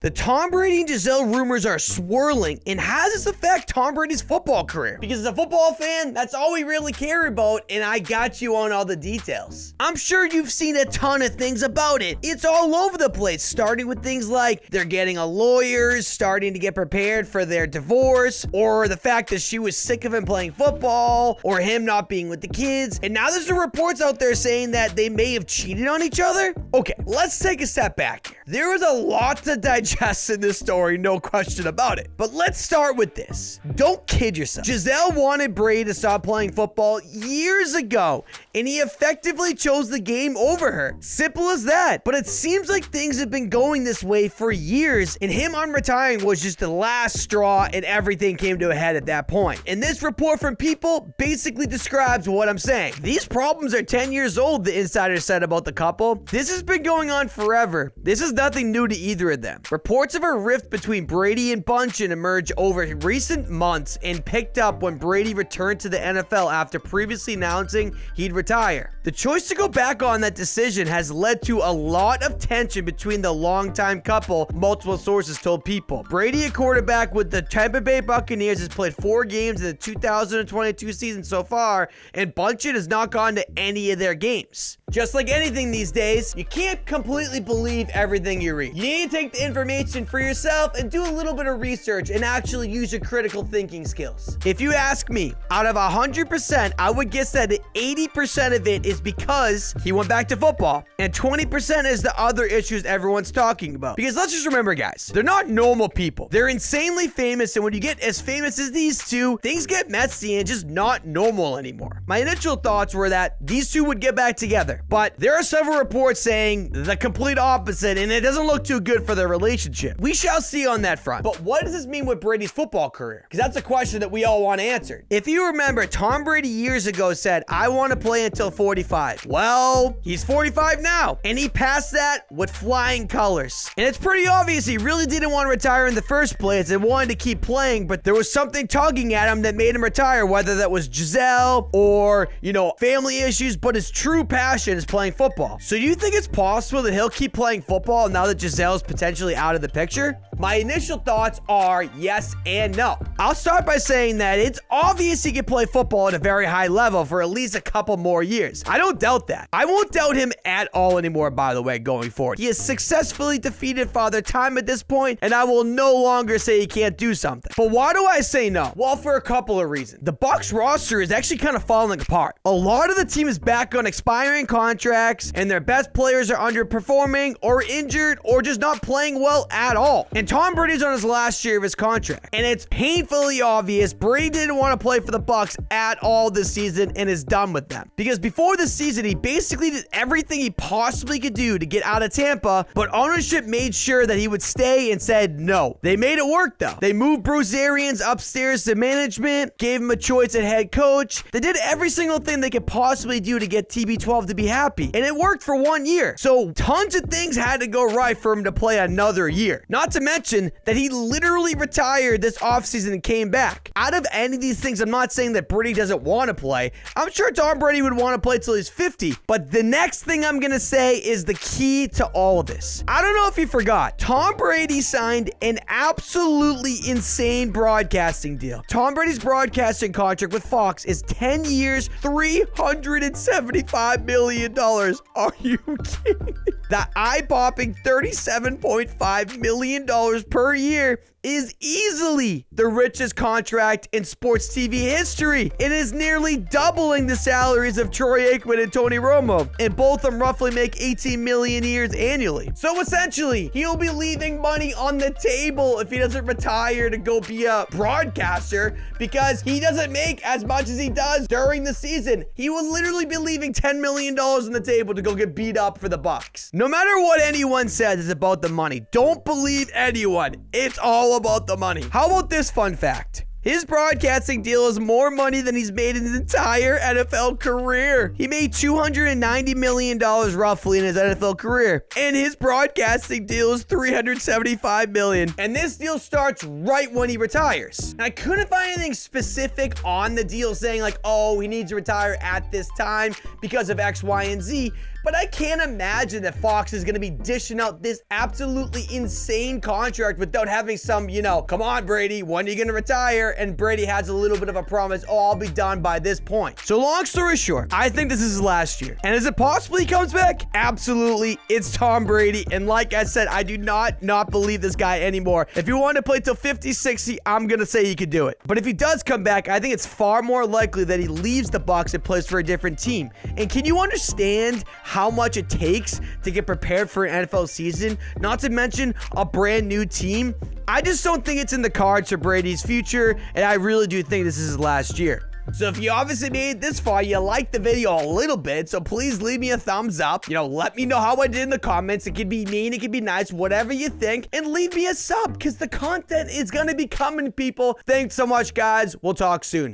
The Tom Brady and Gisele rumors are swirling, and how does this affect Tom Brady's football career? Because as a football fan, that's all we really care about, and I got you on all the details. I'm sure you've seen a ton of things about it. It's all over the place, starting with things like they're getting a lawyer, starting to get prepared for their divorce, or the fact that she was sick of him playing football, or him not being with the kids, and now there's the reports out there saying that they may have cheated on each other. Okay, let's take a step back here. There is a lot to digest in this story, no question about it. But let's start with this. Don't kid yourself. Gisele wanted Brady to stop playing football years ago, and he effectively chose the game over her. Simple as that. But it seems like things have been going this way for years, and him unretiring was just the last straw, and everything came to a head at that point. And this report from People basically describes what I'm saying. These problems are 10 years old, the insider said about the couple. This has been going on forever. This is nothing new to either of them. Reports of a rift between Brady and Bunchen emerged over recent months and picked up when Brady returned to the NFL after previously announcing he'd retire. The choice to go back on that decision has led to a lot of tension between the longtime couple, multiple sources told People. Brady, a quarterback with the Tampa Bay Buccaneers, has played 4 games in the 2022 season so far, and Bunchen has not gone to any of their games. Just like anything these days, you can't completely believe everything you read. You need to take the information for yourself and do a little bit of research and actually use your critical thinking skills. If you ask me, out of 100%, I would guess that 80% of it is because he went back to football, and 20% is the other issues everyone's talking about. Because let's just remember, guys, they're not normal people. They're insanely famous, and when you get as famous as these two, things get messy and just not normal anymore. My initial thoughts were that these two would get back together, but there are several reports saying the complete opposite, and it doesn't look too good for their relationship. We shall see on that front. But what does this mean with Brady's football career? Because that's a question that we all want answered. If you remember, Tom Brady years ago said, I want to play until 45. Well, he's 45 now, and he passed that with flying colors. And it's pretty obvious he really didn't want to retire in the first place and wanted to keep playing, but there was something tugging at him that made him retire, whether that was Gisele or, family issues, but his true passion is playing football. So you think it's possible that he'll keep playing football now that Gisele is potentially out of the picture? My initial thoughts are yes and no. I'll start by saying that it's obvious he can play football at a very high level for at least a couple more years. I don't doubt that. I won't doubt him at all anymore, by the way, going forward. He has successfully defeated Father Time at this point, and I will no longer say he can't do something. But why do I say no? Well, for a couple of reasons. The Bucs roster is actually kind of falling apart. A lot of the team is back on expiring contracts, and their best players are underperforming or injured or just not playing well at all. And Tom Brady's on his last year of his contract, and it's painfully obvious Brady didn't want to play for the Bucs at all this season and is done with them. Because before this season, he basically did everything he possibly could do to get out of Tampa, but ownership made sure that he would stay and said no. They made it work though. They moved Bruce Arians upstairs to management, gave him a choice at head coach. They did every single thing they could possibly do to get TB12 to be happy, and it worked for 1 year. So tons of things had to go right for him to play another year. Not to mention that he literally retired this offseason and came back. Out of any of these things, I'm not saying that Brady doesn't want to play. I'm sure Tom Brady would want to play till he's 50. But the next thing I'm going to say is the key to all of this. I don't know if you forgot, Tom Brady signed an absolutely insane broadcasting deal. Tom Brady's broadcasting contract with Fox is 10 years, $375 million. Are you kidding? The eye-popping $37.5 million per year is easily the richest contract in sports TV history. It is nearly doubling the salaries of Troy Aikman and Tony Romo, and both of them roughly make $18 million a year annually. So essentially, he'll be leaving money on the table if he doesn't retire to go be a broadcaster, because he doesn't make as much as he does during the season. He will literally be leaving $10 million on the table to go get beat up for the Bucs. No matter what anyone says, it's about the money. Don't believe anyone. It's all about the money. How about this fun fact? His broadcasting deal is more money than he's made in his entire NFL career. He made $290 million roughly in his NFL career, and his broadcasting deal is $375 million. And this deal starts right when he retires. And I couldn't find anything specific on the deal saying like, oh, he needs to retire at this time because of X, Y, and Z. But I can't imagine that Fox is going to be dishing out this absolutely insane contract without having some, come on, Brady, when are you going to retire? And Brady has a little bit of a promise, I'll be done by this point. So long story short, I think this is his last year. And is it possible he comes back? Absolutely. It's Tom Brady. And like I said, I do not believe this guy anymore. If you want to play till 50, 60, I'm going to say he could do it. But if he does come back, I think it's far more likely that he leaves the Bucs and plays for a different team. And can you understand how much it takes to get prepared for an NFL season? Not to mention a brand new team. I just don't think it's in the cards for Brady's future, and I really do think this is his last year. So if you obviously made it this far, you liked the video a little bit, so please leave me a thumbs up. Let me know how I did in the comments. It could be mean, it could be nice, whatever you think. And leave me a sub, because the content is going to be coming, people. Thanks so much, guys. We'll talk soon.